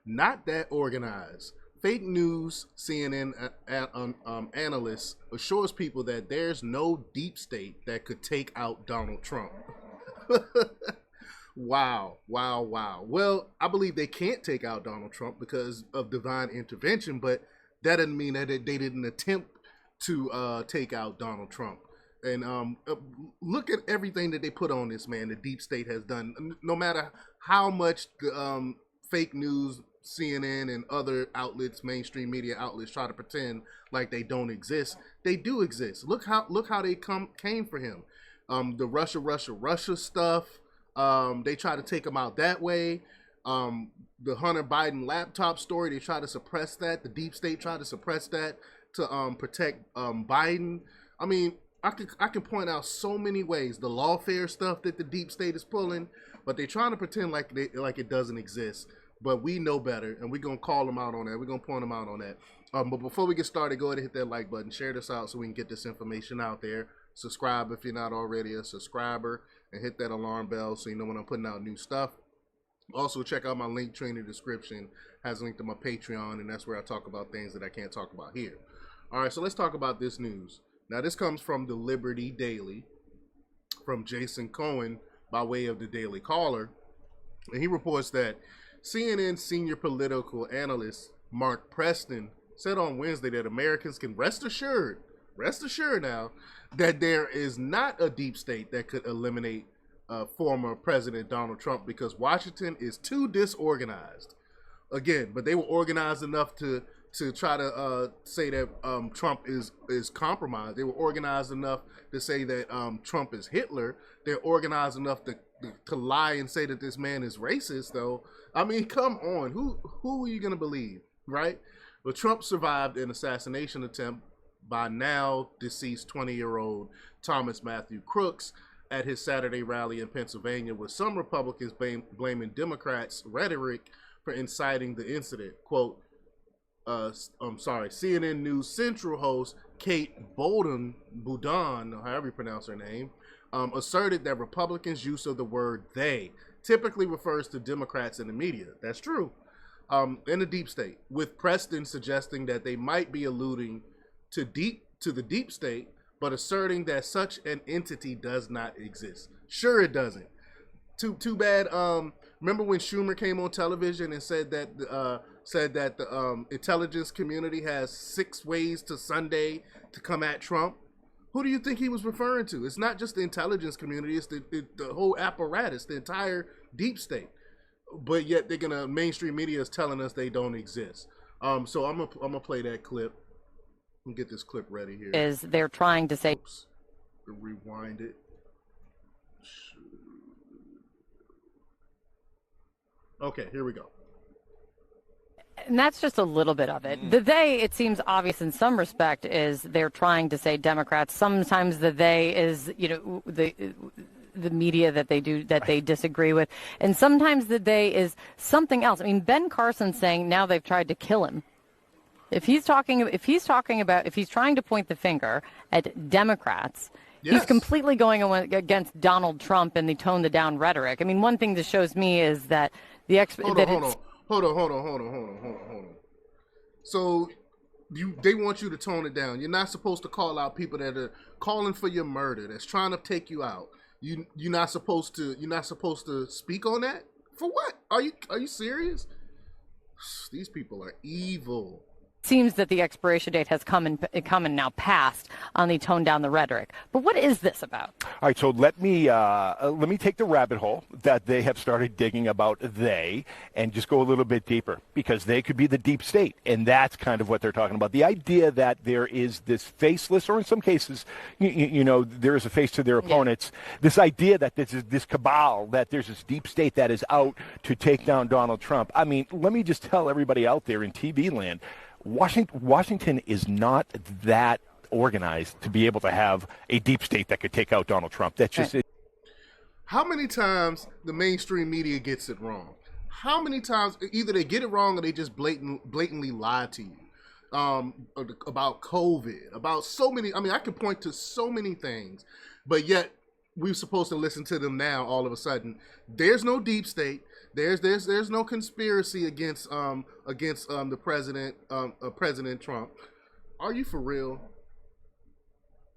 not that organized. Fake news CNN analyst assures people that there's no deep state that could take out Donald Trump. Wow, wow, wow. Well, I believe they can't take out Donald Trump because of divine intervention, but that doesn't mean that they didn't attempt to take out Donald Trump. And look at everything that they put on this man. The deep state has done. No matter how much fake news, CNN and other outlets, mainstream media outlets, try to pretend like they don't exist, they do exist. Look how they came for him. The Russia stuff. They try to take him out that way. The Hunter Biden laptop story, they try to suppress that. The deep state tried to suppress that to protect Biden. I mean, I can point out so many ways. The lawfare stuff that the deep state is pulling, but they're trying to pretend like it doesn't exist. But we know better, and we're going to call them out on that. We're going to point them out on that. But before we get started, go ahead and hit that like button. Share this out so we can get this information out there. Subscribe if you're not already a subscriber, and hit that alarm bell so you know when I'm putting out new stuff. Also, check out my link tree in the description. Has a link to my Patreon, and that's where I talk about things that I can't talk about here. All right, so let's talk about this news. Now, this comes from the Liberty Daily, from Jason Cohen by way of the Daily Caller. And he reports that CNN senior political analyst Mark Preston said on Wednesday that Americans can rest assured now, that there is not a deep state that could eliminate former President Donald Trump because Washington is too disorganized. Again, but they were organized enough to try to say that Trump is compromised. They were organized enough to say that Trump is Hitler. They're organized enough to lie and say that this man is racist, though. I mean, come on. Who are you going to believe, right? Well, Trump survived an assassination attempt by now deceased 20-year-old Thomas Matthew Crooks at his Saturday rally in Pennsylvania, with some Republicans blaming Democrats' rhetoric for inciting the incident. Quote, CNN News Central host Kate Boudin, or however you pronounce her name, asserted that Republicans' use of the word "they" typically refers to Democrats in the media. That's true. In the deep state, with Preston suggesting that they might be alluding to the deep state, but asserting that such an entity does not exist. Sure, it doesn't. Too bad. Remember when Schumer came on television and said that the intelligence community has 6 ways to Sunday to come at Trump? Who do you think he was referring to? It's not just the intelligence community; it's the whole apparatus, the entire deep state. But yet mainstream media is telling us they don't exist. So I'm gonna play that clip. Let me get this clip ready here. Is they're trying to say... Oops. Rewind it. Okay, here we go. And that's just a little bit of it. The they, it seems obvious in some respect, is they're trying to say Democrats. Sometimes the they is, the media that they disagree with. And sometimes the they is something else. I mean, Ben Carson's saying now they've tried to kill him. If he's trying to point the finger at Democrats, yes, he's completely going against Donald Trump and the tone down rhetoric. I mean, one thing this shows me is that Hold on. So they want you to tone it down. You're not supposed to call out people that are calling for your murder, that's trying to take you out. You're not supposed to speak on that? For what? Are you serious? These people are evil. Seems that the expiration date has come and now passed on the tone down the rhetoric. But what is this about? All right, so let me take the rabbit hole that they have started digging about they, and just go a little bit deeper, because they could be the deep state, and that's kind of what they're talking about. The idea that there is this faceless, or in some cases, there is a face to their opponents. Yeah. This idea that this cabal, that there's this deep state that is out to take down Donald Trump. I mean, let me just tell everybody out there in TV land, Washington is not that organized to be able to have a deep state that could take out Donald Trump. That's just it. How many times the mainstream media gets it wrong? How many times either they get it wrong or they just blatantly lie to you about COVID, about so many. I mean, I can point to so many things, but yet we're supposed to listen to them now all of a sudden. There's no deep state. There's no conspiracy against the President Trump. Are you for real?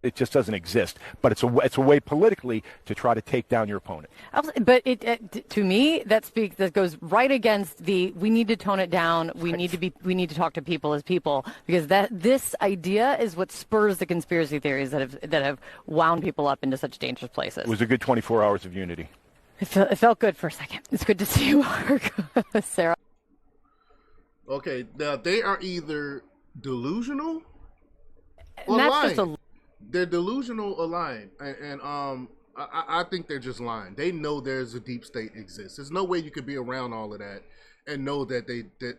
It just doesn't exist. But it's a way politically to try to take down your opponent. But to me, that goes right against the we need to tone it down. We need to talk to people as people, because this idea is what spurs the conspiracy theories that have wound people up into such dangerous places. It was a good 24 hours of unity. It felt good for a second. It's good to see you, Sarah. Okay, now they are either delusional or And that's lying. They're delusional or lying, and I think they're just lying. They know there's a deep state exists. There's no way you could be around all of that and know that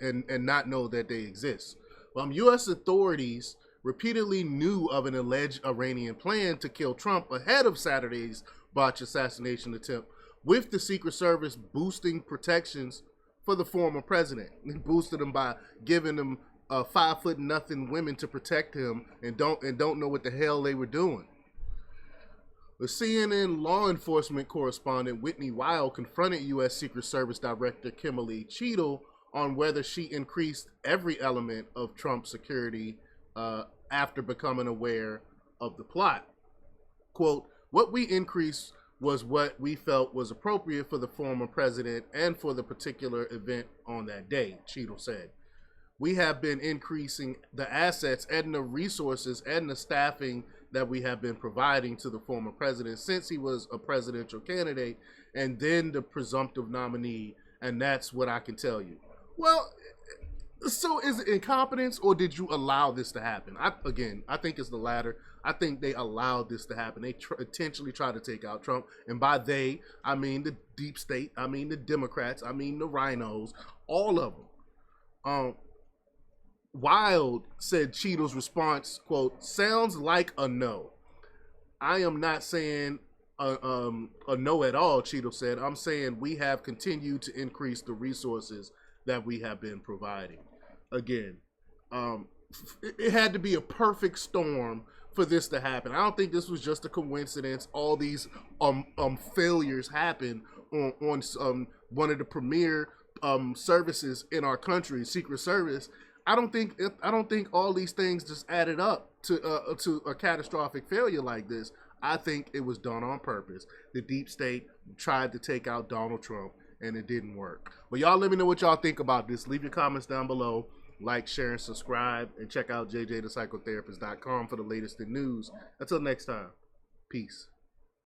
and not know that they exist. U.S. authorities repeatedly knew of an alleged Iranian plan to kill Trump ahead of Saturday's botched assassination attempt, with the Secret Service boosting protections for the former president. They boosted him by giving him 5'0" women to protect him, and don't know what the hell they were doing. The CNN law enforcement correspondent Whitney Weil confronted U.S. Secret Service Director Kimberly Cheadle on whether she increased every element of Trump's security after becoming aware of the plot. Quote, "What we increased was what we felt was appropriate for the former president and for the particular event on that day," Cheadle said. "We have been increasing the assets and the resources and the staffing that we have been providing to the former president since he was a presidential candidate and then the presumptive nominee, and that's what I can tell you." Well, so is it incompetence, or did you allow this to happen? I think it's the latter. I think they allowed this to happen. They intentionally tried to take out Trump, and by they, I mean the deep state, I mean the Democrats, I mean the rhinos, all of them. Wild said Cheadle's response, quote, "sounds like a no. I am not saying a no at all," Cheadle said. "I'm saying we have continued to increase the resources that we have been providing." Again, it had to be a perfect storm for this to happen. I don't think this was just a coincidence. All these failures happened on one of the premier services in our country, Secret Service. I don't think all these things just added up to a catastrophic failure like this. I think it was done on purpose. The deep state tried to take out Donald Trump, and it didn't work. But y'all let me know what y'all think about this. Leave your comments down below. Like, share, and subscribe. And check out jjthepsychotherapist.com for the latest in news. Until next time, peace.